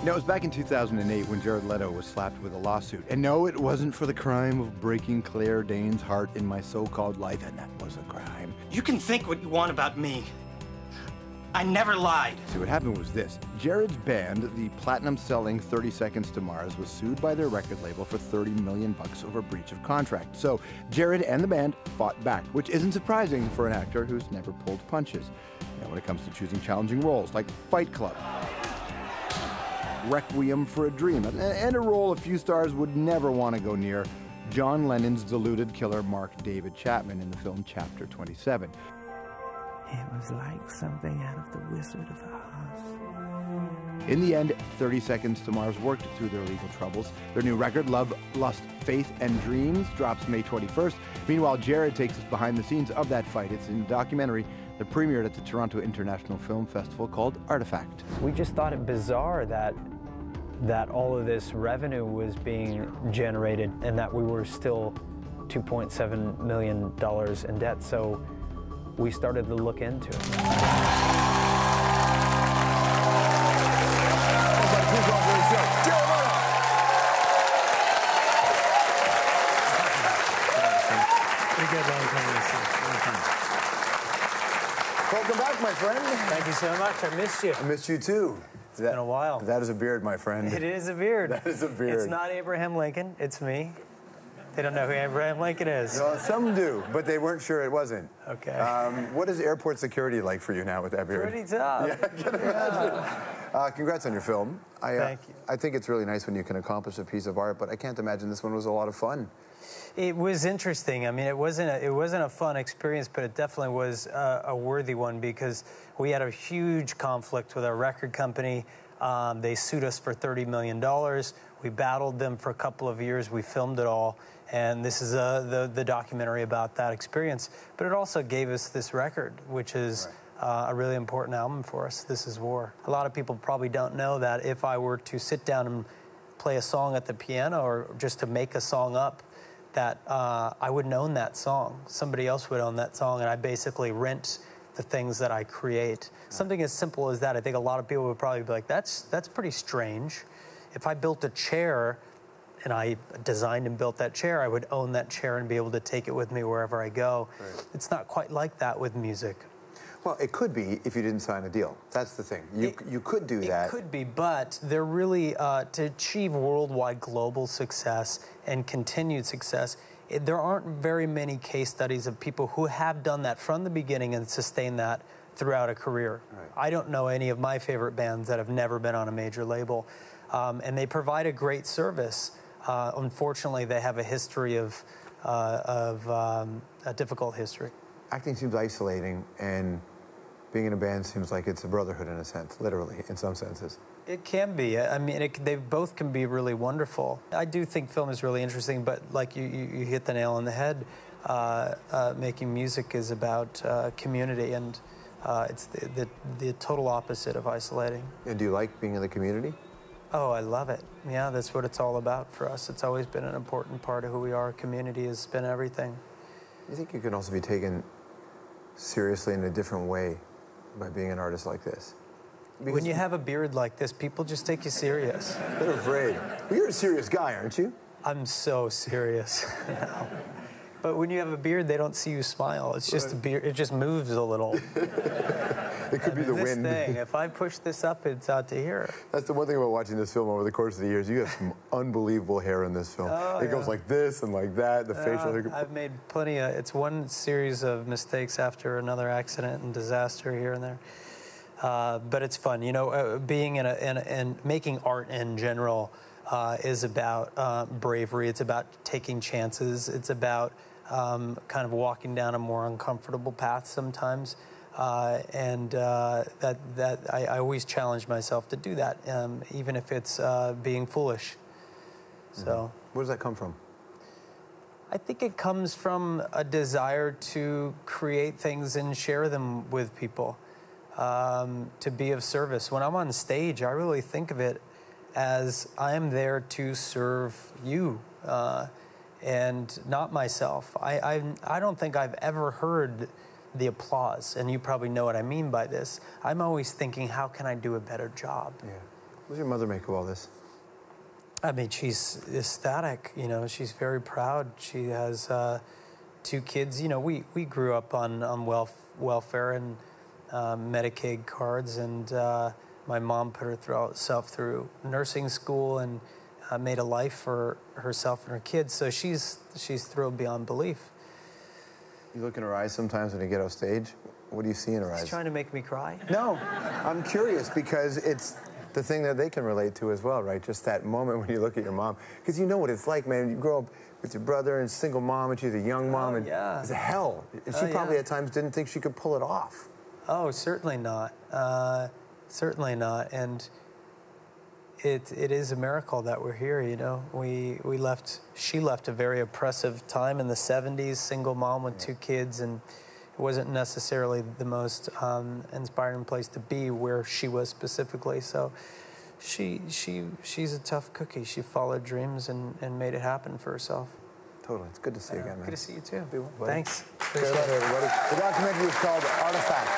You know, it was back in 2008 when Jared Leto was slapped with a lawsuit. And no, it wasn't for the crime of breaking Claire Danes' heart in My So-Called Life, and that was a crime. You can think what you want about me. I never lied. See, what happened was this. Jared's band, the platinum-selling 30 Seconds to Mars, was sued by their record label for $30 million over breach of contract. So Jared and the band fought back, which isn't surprising for an actor who's never pulled punches. You know, when it comes to choosing challenging roles, like Fight Club, Requiem for a Dream, and a role a few stars would never want to go near, John Lennon's deluded killer Mark David Chapman in the film Chapter 27. It was like something out of The Wizard of Oz. In the end, 30 Seconds to Mars worked through their legal troubles. Their new record, Love, Lust, Faith, and Dreams, drops May 21st. Meanwhile, Jared takes us behind the scenes of that fight. It's in a documentary that premiered at the Toronto International Film Festival called Artifact. We just thought it bizarre that all of this revenue was being generated and that we were still $2.7 million in debt. So we started to look into it. Welcome back, my friend. Thank you so much. I missed you. I missed you too. It's been a while. That is a beard, my friend. It is a beard. That is a beard. It's not Abraham Lincoln. It's me. They don't know who Abraham Lincoln is. Well, some do, but they weren't sure it wasn't. Okay. What is airport security like for you now with that beard? Pretty tough. Yeah, I can imagine. Congrats on your film. Thank you. I think it's really nice when you can accomplish a piece of art, but I can't imagine this one was a lot of fun. It was interesting. I mean, it wasn't a fun experience, but it definitely was a worthy one because we had a huge conflict with our record company. They sued us for $30 million. We battled them for a couple of years. We filmed it all. And this is the documentary about that experience. But it also gave us this record, which is a really important album for us, This Is War. A lot of people probably don't know that if I were to sit down and play a song at the piano or just to make a song up, that I wouldn't own that song. Somebody else would own that song, and I basically rent the things that I create. Something as simple as that, I think a lot of people would probably be like, that's pretty strange. If I built a chair and I designed and built that chair, I would own that chair and be able to take it with me wherever I go. Right. It's not quite like that with music. Well, it could be if you didn't sign a deal. That's the thing. You could do that. It could be, but they're really, to achieve worldwide global success and continued success, there aren't very many case studies of people who have done that from the beginning and sustained that throughout a career. Right. I don't know any of my favorite bands that have never been on a major label. And they provide a great service. Unfortunately, they have a history a difficult history. Acting seems isolating, and being in a band seems like it's a brotherhood in a sense, literally, in some senses. It can be. I mean, they both can be really wonderful. I do think film is really interesting, but like you hit the nail on the head. Making music is about community, and it's the total opposite of isolating. And do you like being in the community? Oh, I love it. Yeah, that's what it's all about for us. It's always been an important part of who we are. Community has been everything. You think you can also be taken seriously in a different way by being an artist like this? Because when you have a beard like this, people just take you serious. They're afraid. Well, you're a serious guy, aren't you? I'm so serious. No. But when you have a beard, they don't see you smile. It's just a beard. It just moves a little. It could be the wind. Thing, if I push this up, it's out to here. That's the one thing about watching this film over the course of the years. You have some unbelievable hair in this film. Oh, it goes like this and like that, the facial hair. I've made plenty of, it's one series of mistakes after another accident and disaster here and there. But it's fun. You know, being in making art in general is about bravery. It's about taking chances. It's about kind of walking down a more uncomfortable path sometimes. I always challenge myself to do that, even if it's being foolish. So, where does that come from? I think it comes from a desire to create things and share them with people, to be of service. When I'm on stage, I really think of it as I am there to serve you, and not myself. I don't think I've ever heard the applause, and you probably know what I mean by this. I'm always thinking, how can I do a better job? Yeah. What does your mother make of all this? I mean, she's ecstatic. You know, she's very proud. She has 2 kids. You know, we grew up on welfare and Medicaid cards, and my mom put herself through nursing school and made a life for herself and her kids. So she's thrilled beyond belief. You look in her eyes sometimes when you get off stage. What do you see in her eyes? She's trying to make me cry. No, I'm curious because it's the thing that they can relate to as well, right? Just that moment when you look at your mom. Because you know what it's like, man. You grow up with your brother and single mom, and she's a young mom, and it's hell. And she probably at times didn't think she could pull it off. Oh, certainly not. Certainly not. And it is a miracle that we're here, you know. She left a very oppressive time in the 70s, single mom with 2 kids, and it wasn't necessarily the most inspiring place to be where she was specifically. So she's a tough cookie. She followed dreams and made it happen for herself. Totally. It's good to see you again, man. Good to see you too. Buddy. Thanks. Say hello to everybody. The documentary is called Artifact.